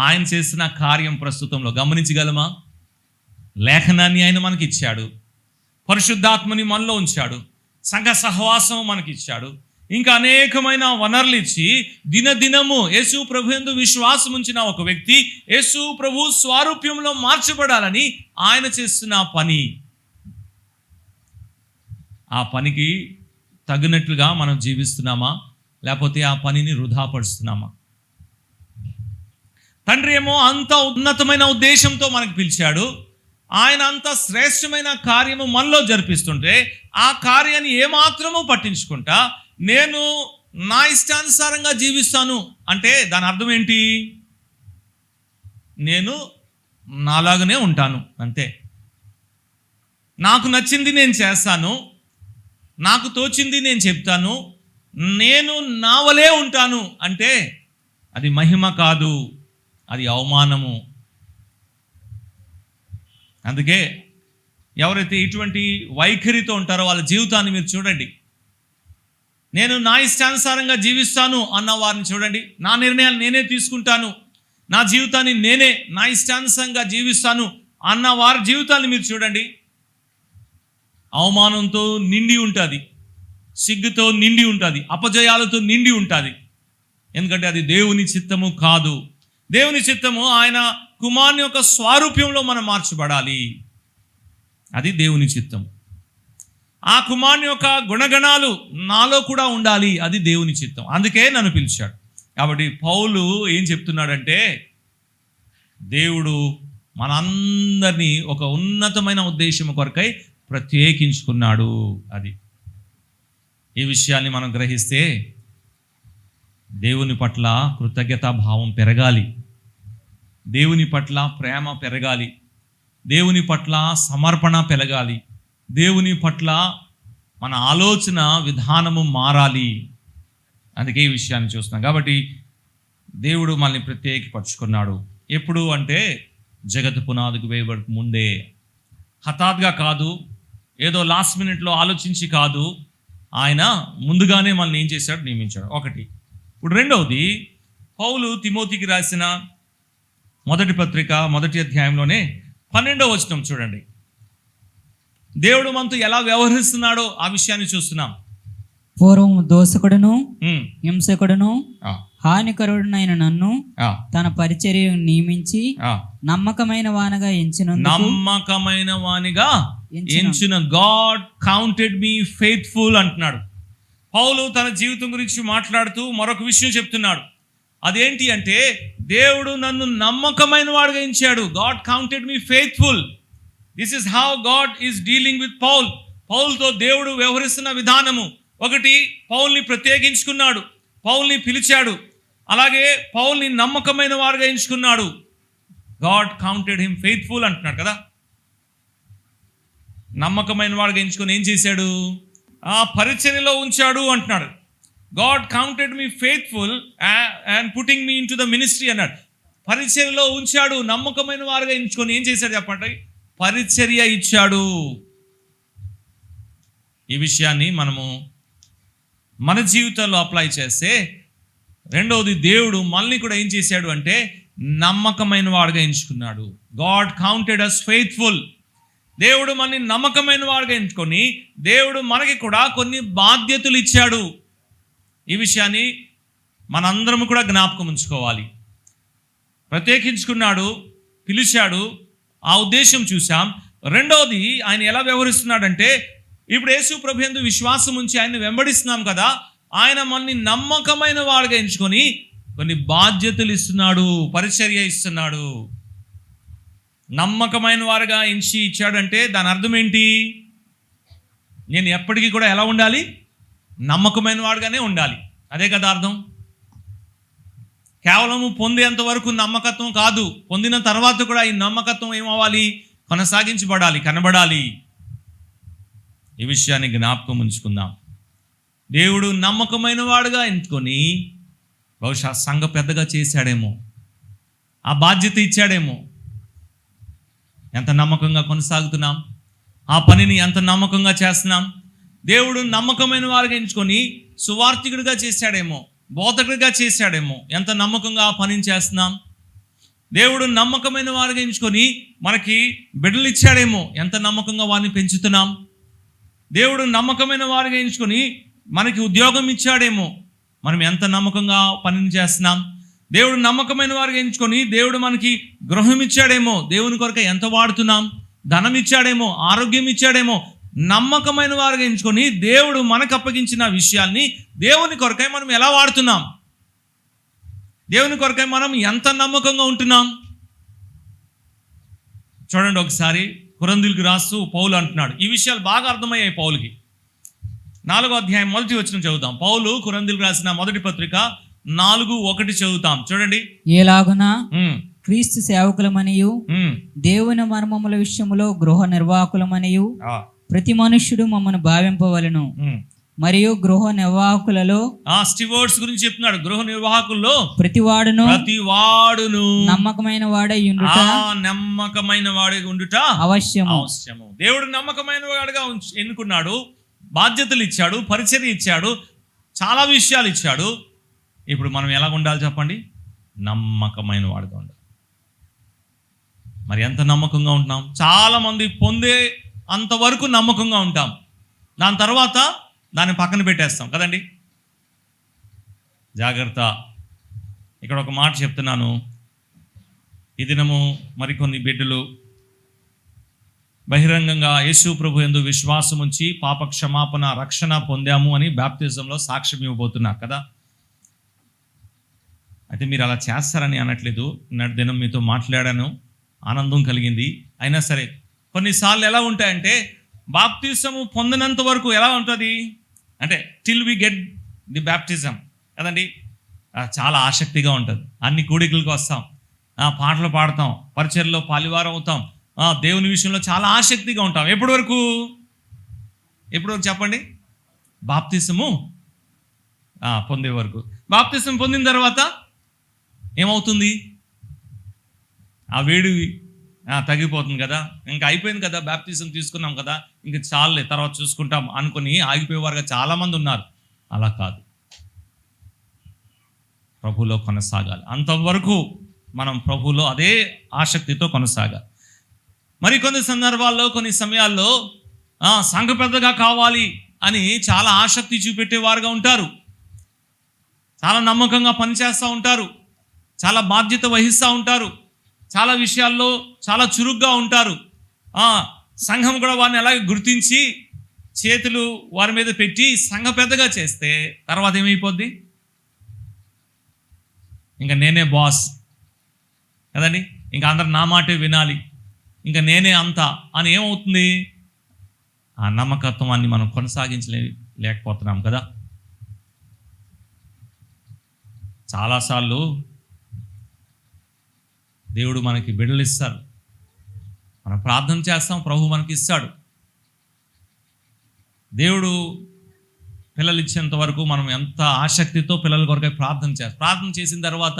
ఆయన చేసిన కార్యం ప్రస్తుతంలో గమనించగలమా? లేఖనాన్ని ఆయన మనకి ఇచ్చాడు, పరిశుద్ధాత్మని మనలో ఉంచాడు, సంఘ సహవాసం మనకిచ్చాడు, ఇంకా అనేకమైన వనరులు ఇచ్చి దినదినము యేసు ప్రభు యందు విశ్వాసం ఉంచిన ఒక వ్యక్తి యేసు ప్రభు స్వారూప్యంలో మార్చబడాలని ఆయన చేస్తున్న పని. ఆ పనికి తగినట్లుగా మనం జీవిస్తున్నామా, లేకపోతే ఆ పనిని వృధాపరుస్తున్నామా? తండ్రి ఏమో అంత ఉన్నతమైన ఉద్దేశంతో మనకు పిలిచాడు. ఆయన అంత శ్రేష్టమైన కార్యము మనలో జరిపిస్తుంటే ఆ కార్యాన్ని ఏమాత్రము పట్టించుకుంటా నేను నా ఇష్టానుసారంగా జీవిస్తాను అంటే దాని అర్థం ఏంటి? నేను నాలాగానే ఉంటాను అంతే. నాకు నచ్చింది నేను చేస్తాను, నాకు తోచింది నేను చెప్తాను, నేను నా వలే ఉంటాను అంటే అది మహిమ కాదు, అది అవమానము. అందుకే ఎవరైతే ఇటువంటి వైఖరితో ఉంటారో వాళ్ళ జీవితాన్ని మీరు చూడండి. నేను నా ఇష్టానుసారంగా జీవిస్తాను అన్న వారిని చూడండి. నా నిర్ణయాలు నేనే తీసుకుంటాను, నా జీవితాన్ని నేనే నా ఇష్టానుసారంగా జీవిస్తాను అన్న వారి జీవితాన్ని మీరు చూడండి. అవమానంతో నిండి ఉంటుంది, సిగ్గుతో నిండి ఉంటుంది, అపజయాలతో నిండి ఉంటుంది. ఎందుకంటే అది దేవుని చిత్తము కాదు. దేవుని చిత్తము ఆయన కుమారుని యొక్క స్వారూప్యంలో మనం మార్చబడాలి. అది దేవుని చిత్తం. ఆ కుమారుని యొక్క గుణగణాలు నాలో కూడా ఉండాలి, అది దేవుని చిత్తం. అందుకే నన్ను పిలిచాడు. కాబట్టి పౌలు ఏం చెప్తున్నాడంటే దేవుడు మనందరినీ ఒక ఉన్నతమైన ఉద్దేశం కొరకై ప్రత్యేకించుకున్నాడు. అది ఈ విషయాన్ని మనం గ్రహిస్తే దేవుని పట్ల కృతజ్ఞతా భావం పెరగాలి, దేవుని పట్ల ప్రేమ పెరగాలి, దేవుని పట్ల సమర్పణ పెరగాలి, దేవుని పట్ల మన ఆలోచన విధానము మారాలి. అందుకే ఈ విషయాన్ని చూస్తున్నాం. కాబట్టి దేవుడు మనల్ని ప్రత్యేకపరుచుకున్నాడు. ఎప్పుడు అంటే జగత్తు పునాదికి వేయబడక ముందే. హఠాత్గా కాదు, ఏదో లాస్ట్ మినిట్లో ఆలోచించి కాదు, ఆయన ముందుగానే మనల్ని ఏం చేశాడు? నియమించాడు. ఒకటి. ఇప్పుడు రెండవది, పౌలు తిమోతికి రాసిన మొదటి పత్రిక 1వ అధ్యాయంలోనే 12వ వచనం చూడండి. దేవుడు మనతో ఎలా వ్యవహరిస్తున్నాడో ఆ విషయాన్ని చూస్తున్నాం. పూర్వం దోషకుడును హింసకుడును ఆ, హానికరుడునైన నన్ను ఆ, తన పరిచర్య నియమించి ఆ. నమ్మకమైన వానగా నమ్మకమైన వానిగా ఎంచిన గాడ్ కౌంటెడ్ మీ ఫెయిత్ఫుల్ అంటున్నాడు. పౌలు తన జీవితం గురించి మాట్లాడుతూ మరొక విషయం చెప్తున్నాడు. అదేంటి అంటే, దేవుడు నన్ను నమ్మకమైన వాడుగా ఎంచాడు. God counted me faithful. This is how God is dealing with Paul. పౌల్తో దేవుడు వ్యవహరిస్తున్న విధానము. ఒకటి, పౌల్ని ప్రత్యేకించుకున్నాడు, పౌల్ని పిలిచాడు, అలాగే పౌల్ని నమ్మకమైన వాడుగా ఎంచుకున్నాడు. గాడ్ కౌంటెడ్ హిమ్ ఫెయిత్ఫుల్ అంటున్నాడు కదా. నమ్మకమైన వాడుగా ఎంచుకొని ఏం చేశాడు? ఆ పరిచర్యలో ఉంచాడు అంటున్నాడు. God counted me faithful and putting me in to the ministry అన్నాడు. పరిచర్యలో ఉంచాడు, నమ్మకమైన వారుగా ఎంచుకొని ఏం చేశాడు చెప్పండి? పరిచర్య ఇచ్చాడు. ఈ విషయాన్ని మనము మన జీవితంలో అప్లై చేస్తే, రెండవది, దేవుడు మనల్ని కూడా ఏం చేశాడు అంటే నమ్మకమైన వాడుగా ఎంచుకున్నాడు. గాడ్ కౌంటెడ్ అస్ ఫెయిత్ఫుల్. దేవుడు మనని నమ్మకమైన వాడుగా ఎంచుకొని దేవుడు మనకి కూడా కొన్ని బాధ్యతలు ఇచ్చాడు. ఈ విషయాన్ని మనందరం కూడా జ్ఞాపకం ఉంచుకోవాలి. ప్రత్యేకించుకున్నాడు, పిలిచాడు, ఆ ఉద్దేశం చూసాం. రెండవది, ఆయన ఎలా వ్యవహరిస్తున్నాడంటే, ఇప్పుడు యేసు ప్రభు యందు విశ్వాసం ఉంచి ఆయన్ని వెంబడిస్తున్నాం కదా, ఆయన మనని నమ్మకమైన వాడుగా ఎంచుకొని కొన్ని బాధ్యతలు ఇస్తున్నాడు, పరిచర్య ఇస్తున్నాడు. నమ్మకమైన వారుగా ఎంచి ఇచ్చాడంటే దాని అర్థం ఏంటి? నేను ఎప్పటికీ కూడా ఎలా ఉండాలి? నమ్మకమైన వాడుగానే ఉండాలి. అదే కదా అర్థం. కేవలము పొందేంత వరకు నమ్మకత్వం కాదు, పొందిన తర్వాత కూడా ఈ నమ్మకత్వం ఏమవ్వాలి? కొనసాగించబడాలి, కనబడాలి. ఈ విషయాన్ని జ్ఞాపకం ఉంచుకుందాం. దేవుడు నమ్మకమైన వాడుగా ఎంచుకొని బహుశా సంఘ పెద్దగా చేశాడేమో, ఆ బాధ్యత ఇచ్చాడేమో. ఎంత నమ్మకంగా కొనసాగుతున్నాం, ఆ పనిని ఎంత నమ్మకంగా చేస్తున్నాం. దేవుడు నమ్మకమైన వారుగా ఎంచుకొని సువార్థికుడిగా చేశాడేమో, బోధకుడిగా చేశాడేమో. ఎంత నమ్మకంగా ఆ పనిని చేస్తున్నాం. దేవుడు నమ్మకమైన వారుగా ఎంచుకొని మనకి బిడ్డలు ఇచ్చాడేమో, ఎంత నమ్మకంగా వారిని పెంచుతున్నాం. దేవుడు నమ్మకమైన వారుగా ఎంచుకొని మనకి ఉద్యోగం ఇచ్చాడేమో, మనం ఎంత నమ్మకంగా పనిని చేస్తున్నాం. దేవుడు నమ్మకమైన వారుగా ఎంచుకొని దేవుడు మనకి గృహం ఇచ్చాడేమో, దేవుని కొరకు ఎంత వాడుతున్నాం. ధనం ఇచ్చాడేమో, ఆరోగ్యం ఇచ్చాడేమో. నమ్మకమైన వారుగా ఎంచుకొని దేవుడు మనకు అప్పగించిన విషయాల్ని దేవుని కొరకై మనం ఎలా వాడుతున్నాం, దేవుని కొరకై మనం ఎంత నమ్మకంగా ఉంటున్నాం. చూడండి ఒకసారి కొరింథీయులకు రాస్తూ పౌలు అంటున్నాడు. ఈ విషయాలు బాగా అర్థమయ్యాయి పౌలుకి. 4వ అధ్యాయం 1వ వచనం చదువుతాం. పౌలు కొరింథీయులకు రాసిన మొదటి పత్రిక 4:1 చదువుతాం. చూడండి. ఏలాగున క్రీస్తు సేవకులమనియు దేవుని మర్మముల విషయములో గృహ నిర్వాహకులమనియు ప్రతి మనుష్యుడు మమ్మను భావింపవలెను. మరియు గృహ నిర్వాహకులలో స్టివర్డ్స్ గురించి చెప్తున్నాడు. గృహ నిర్వాహకుల్లో ప్రతివాడును నమ్మకమైన వాడై ఉండుట అవశ్యము. దేవుడు నమ్మకమైన వాడుగా ఎన్నుకున్నాడు, బాధ్యతలు ఇచ్చాడు, పరిచర్య ఇచ్చాడు, చాలా విషయాలు ఇచ్చాడు. ఇప్పుడు మనం ఎలా ఉండాలి చెప్పండి? నమ్మకమైన వాడుగా ఉండాలి. మరి ఎంత నమ్మకంగా ఉంటున్నాం? చాలామంది పొందే అంతవరకు నమ్మకంగా ఉంటాం, దాని తర్వాత దాన్ని పక్కన పెట్టేస్తాం కదండి. జాగ్రత్త. ఇక్కడ ఒక మాట చెప్తున్నాను. ఈ దినము మరికొన్ని బిడ్డలు బహిరంగంగా యేసు ప్రభు యందు విశ్వాసం ఉంచి పాప క్షమాపణ, రక్షణ పొందాము అని బాప్తిజంలో సాక్ష్యం ఇవ్వబోతున్నారు కదా. అయితే మీరు అలా చేస్తారని అనట్లేదు. నాటి దినం మీతో మాట్లాడాను, ఆనందం కలిగింది. అయినా సరే కొన్నిసార్లు ఎలా ఉంటాయంటే, బాప్తిజము పొందినంత వరకు ఎలా ఉంటుంది అంటే till we get the baptism కదండి, చాలా ఆసక్తిగా ఉంటుంది. అన్ని కూడికలకు వస్తాం, పాటలు పాడతాం, పరిచర్యలో పాలివారం అవుతాం, దేవుని విషయంలో చాలా ఆసక్తిగా ఉంటాం. ఎప్పటి వరకు చెప్పండి? బాప్తిజము పొందే వరకు. బాప్తిజం పొందిన తర్వాత ఏమవుతుంది? ఆ వేడి తగ్గిపోతుంది కదా. ఇంకా అయిపోయింది కదా, బాప్తిజం తీసుకున్నాం కదా, ఇంకా చాలులే తర్వాత చూసుకుంటాం అనుకుని ఆగిపోయేవారుగా చాలామంది ఉన్నారు. అలా కాదు, ప్రభువులో కొనసాగాలి. అంతవరకు మనం ప్రభువులో అదే ఆసక్తితో కొనసాగాలి. మరికొన్ని సందర్భాల్లో కొన్ని సమయాల్లో సంఘ పెద్దగా కావాలి అని చాలా ఆసక్తి చూపెట్టేవారుగా ఉంటారు, చాలా నమ్మకంగా పనిచేస్తూ ఉంటారు, చాలా బాధ్యత వహిస్తూ ఉంటారు, చాలా విషయాల్లో చాలా చురుగ్గా ఉంటారు. సంఘం కూడా వారిని అలాగే గుర్తించి చేతులు వారి మీద పెట్టి సంఘ పెద్దగా చేస్తే తర్వాత ఏమైపోద్ది? ఇంకా నేనే బాస్ కదండి, ఇంకా అందరు నా మాటే వినాలి, ఇంకా నేనే అంతా అని ఏమవుతుంది? ఆ నమ్మకత్వాన్ని మనం కొనసాగించలేకపోతున్నాం కదా. చాలాసార్లు దేవుడు మనకి బిడ్డలు ఇస్తారు, మనం ప్రార్థన చేస్తాం, ప్రభు మనకి ఇస్తాడు. దేవుడు పిల్లలు ఇచ్చేంత వరకు మనం ఎంత ఆసక్తితో పిల్లల కొరకై ప్రార్థన చేసిన తర్వాత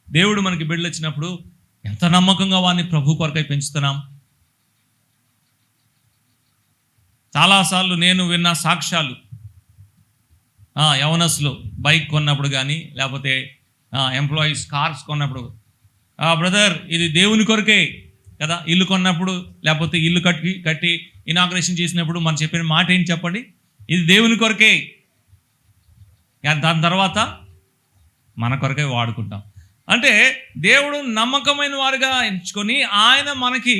దేవుడు మనకి బిడ్డలు ఇచ్చినప్పుడు ఎంత నమ్మకంగా వారిని ప్రభు కొరకై పెంచుతున్నాం. చాలాసార్లు నేను విన్న సాక్ష్యాలు, యవనస్తులు బైక్ కొన్నప్పుడు కానీ లేకపోతే ఎంప్లాయీస్ కార్స్ కొన్నప్పుడు, బ్రదర్ ఇది దేవుని కొరకే కదా, ఇల్లు కొన్నప్పుడు లేకపోతే ఇల్లు కట్టి ఇనాగ్రేషన్ చేసినప్పుడు మనం చెప్పిన మాట ఏంటి చెప్పండి? ఇది దేవుని కొరకే, దాని తర్వాత మన కొరకే వాడుకుంటాం. అంటే దేవుడు నమ్మకమైన వారుగా ఎంచుకొని ఆయన మనకి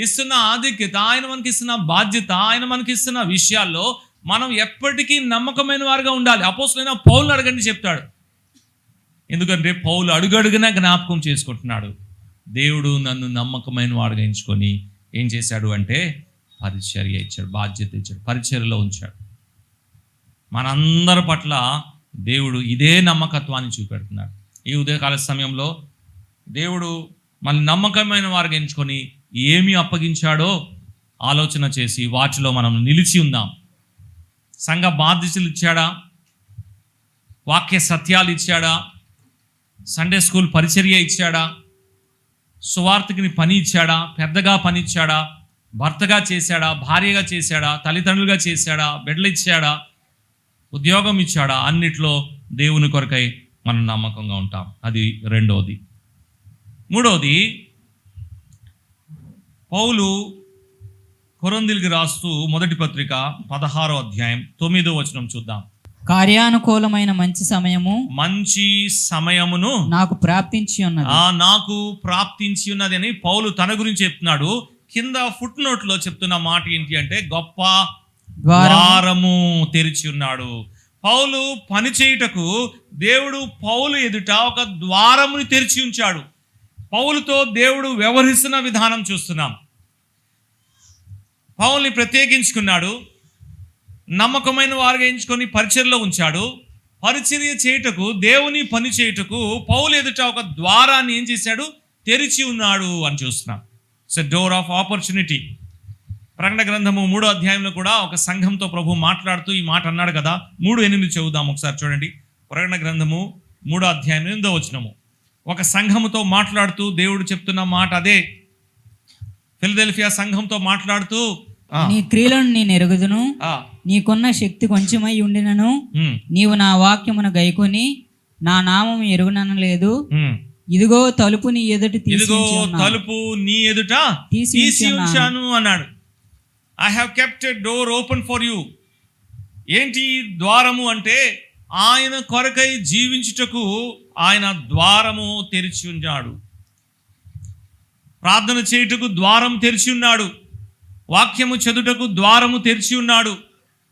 ఇస్తున్న ఆధిక్యత, ఆయన మనకి ఇస్తున్న బాధ్యత, ఆయన మనకి ఇస్తున్న విషయాల్లో మనం ఎప్పటికీ నమ్మకమైన వారుగా ఉండాలి. అపోస్తలుడైన పౌలు అడగండి చెప్తాడు. ఎందుకంటే పౌలు అడుగడుగునా జ్ఞాపకం చేసుకుంటున్నాడు, దేవుడు నన్ను నమ్మకమైన వాడుగా ఎంచుకొని ఏం చేశాడు అంటే పరిచర్య ఇచ్చాడు, బాధ్యత ఇచ్చాడు, పరిచర్యలో ఉంచాడు. మనందరి పట్ల దేవుడు ఇదే నమ్మకత్వాన్ని చూపెడుతున్నాడు. ఈ ఉదయకాల సమయంలో దేవుడు మన నమ్మకమైన వారిగా ఎంచుకొని ఏమి అప్పగించాడో ఆలోచన చేసి వాటిలో మనం నిలిచి ఉందాం. సంఘ బాధ్యతలు ఇచ్చాడా, వాక్య సత్యాలు ఇచ్చాడా, సండే స్కూల్ పరిచర్య ఇచ్చాడా, సువార్తకి పని ఇచ్చాడా, పెద్దగా పని ఇచ్చాడా, భర్తగా చేశాడా, భార్యగా చేశాడా, తల్లిదండ్రులుగా చేశాడా, బిడ్డలు ఇచ్చాడా, ఉద్యోగం ఇచ్చాడా, అన్నిట్లో దేవుని కొరకై మనం నమ్మకంగా ఉంటాం. అది రెండవది. మూడవది, పౌలు కొరింథీయులకు రాస్తూ మొదటి పత్రిక 16వ అధ్యాయం 9వ వచనం చూద్దాం. కార్యానుకూలమైన మంచి సమయమును నాకు ప్రాప్తించి ఉన్నది అని పౌలు తన గురించి చెప్తున్నాడు. కింద ఫుట్ నోట్ లో చెప్తున్న మాట ఏంటి అంటే గొప్ప ద్వారము తెరిచి ఉన్నాడు. పౌలు పని చేయుటకు దేవుడు పౌలు ఎదుట ఒక ద్వారముని తెరిచి ఉంచాడు. పౌలుతో దేవుడు వ్యవహరిస్తున్న విధానం చూస్తున్నాం. పౌల్ని ప్రత్యేకించుకున్నాడు, నమ్మకమైన వారుగా ఎంచుకొని పరిచర్యలో ఉంచాడు. పరిచర్య చేయుటకు, దేవుని పని చేయుటకు పౌలు ఎదుట ఒక ద్వారాన్ని ఏం చేశాడు? తెరిచి ఉన్నాడు అని చూస్తున్నాం. It's a door of opportunity. ప్రకటన గ్రంథము 3వ అధ్యాయంలో కూడా ఒక సంఘంతో ప్రభు మాట్లాడుతూ ఈ మాట అన్నాడు కదా. 3:8 చదువుదాం ఒకసారి చూడండి. ప్రకటన గ్రంథము 3వ అధ్యాయం 8వ వచనము. ఒక సంఘముతో మాట్లాడుతూ దేవుడు చెప్తున్న మాట అదే. ఫిలదెల్ఫియా సంఘంతో మాట్లాడుతూ, నీ క్రియలను నేను ఎరుగుదును, నీకున్న శక్తి కొంచెమై ఉండినను నీవు నా వాక్యమును గైకొని నా నామం ఎరుగుననలేదు. ఇదిగో తలుపు నీ ఎదుట తీసి ఉంచాను అన్నాడు. I have kept a door open for you. ఏంటి ద్వారము అంటే ఆయన కొరకై జీవించుటకు ఆయన ద్వారము తెరిచి ఉన్నాడు. ప్రార్థన చేయుటకు ద్వారం తెరిచి ఉన్నాడు. వాక్యము చదువుటకు ద్వారము తెరిచి ఉన్నాడు.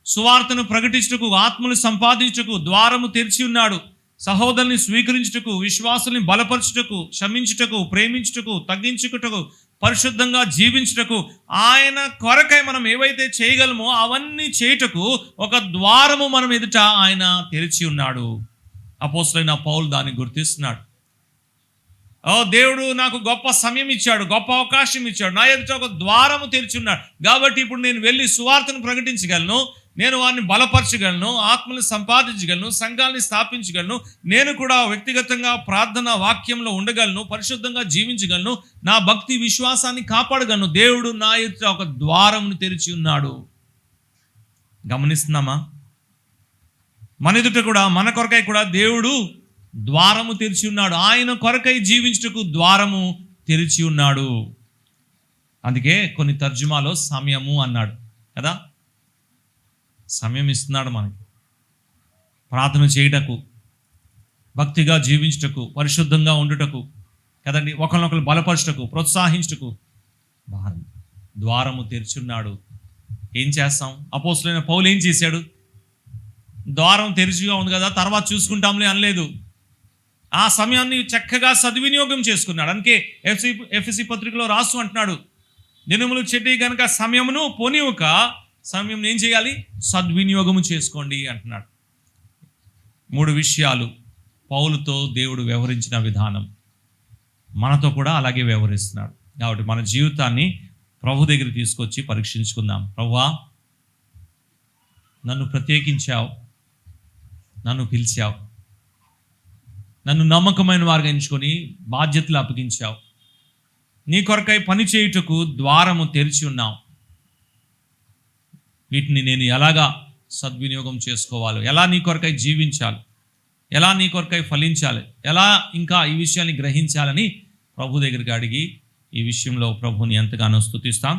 సువార్తను ప్రకటించుటకు, ఆత్మను సంపాదించుటకు ద్వారము తెరిచి ఉన్నాడు. సహోదరుని స్వీకరించుటకు, విశ్వాసుల్ని బలపరచుటకు, క్షమించుటకు, ప్రేమించుటకు, తగ్గించుటకు, పరిశుద్ధంగా జీవించుటకు, ఆయన కొరకై మనం ఏవైతే చేయగలమో అవన్నీ చేయుటకు ఒక ద్వారము మనం ఎదుట ఆయన తెరిచి ఉన్నాడు. అపోస్తలుడైన పౌలు దాన్ని గుర్తిస్తున్నాడు. దేవుడు నాకు గొప్ప సమయం ఇచ్చాడు, గొప్ప అవకాశం ఇచ్చాడు, నా ఎదుట ఒక ద్వారము తెరిచి ఉన్నాడు. కాబట్టి ఇప్పుడు నేను వెళ్ళి సువార్తను ప్రకటించగలను, నేను వారిని బలపరచగలను, ఆత్మను సంపాదించగలను, సంఘాలని స్థాపించగలను, నేను కూడా వ్యక్తిగతంగా ప్రార్థన వాక్యంలో ఉండగలను, పరిశుద్ధంగా జీవించగలను, నా భక్తి విశ్వాసాన్ని కాపాడగలను. దేవుడు నా ఎదుట ఒక ద్వారమును తెరిచి ఉన్నాడు. గమనిస్తున్నామా? మన ఎదుట కూడా, మన కొరకై కూడా దేవుడు ద్వారము తెరిచి ఉన్నాడు. ఆయన కొరకై జీవించుటకు ద్వారము తెరిచి ఉన్నాడు. అందుకే కొన్ని తర్జుమాలో సమయము అన్నాడు కదా. సమయం ఇస్తున్నాడు మనకి ప్రార్థన చేయుటకు, భక్తిగా జీవించుటకు, పరిశుద్ధంగా ఉండుటకు కదండి, ఒకరినొకరు బలపరచుటకు, ప్రోత్సహించుటకు ద్వారము తెరిచున్నాడు. ఏం చేస్తాం? అపోస్తలుడైన పౌలు ఏం చేశాడు? ద్వారం తెరిచిగా ఉంది కదా, తర్వాత చూసుకుంటాంలే అనలేదు. ఆ సమయాన్ని చక్కగా సద్వినియోగం చేసుకున్నాడు. అందుకే ఎఫెసీ పత్రికలో రాస్తూ అంటున్నాడు, దినములు చెడ్డి గనుక సమయమును పోనివ్వక సమయం ఏం చేయాలి? సద్వినియోగము చేసుకోండి అంటున్నాడు. 3 విషయాలు పౌలుతో దేవుడు వ్యవహరించిన విధానం మనతో కూడా అలాగే వ్యవహరిస్తున్నాడు. కాబట్టి మన జీవితాన్ని ప్రభు దగ్గర తీసుకొచ్చి పరీక్షించుకుందాం. ప్రభువా, నన్ను ప్రత్యేకించావు, నన్ను పిలిచావు, నన్ను నమ్మకమైన వారుగా ఎంచుకొని బాధ్యతలు అప్పగించావు, నీ కొరకై పని చేయుటకు ద్వారము తెరిచి ఉన్నావు. వీటిని నేను ఎలాగా సద్వినియోగం చేసుకోవాలో, ఎలా నీ కొరకై జీవించాలి, ఎలా నీ కొరకై ఫలించాలి, ఎలా ఇంకా ఈ విషయాన్ని గ్రహించాలని ప్రభు దగ్గరికి అడిగి ఈ విషయంలో ప్రభుని ఎంతగానో స్తుతిస్తాం.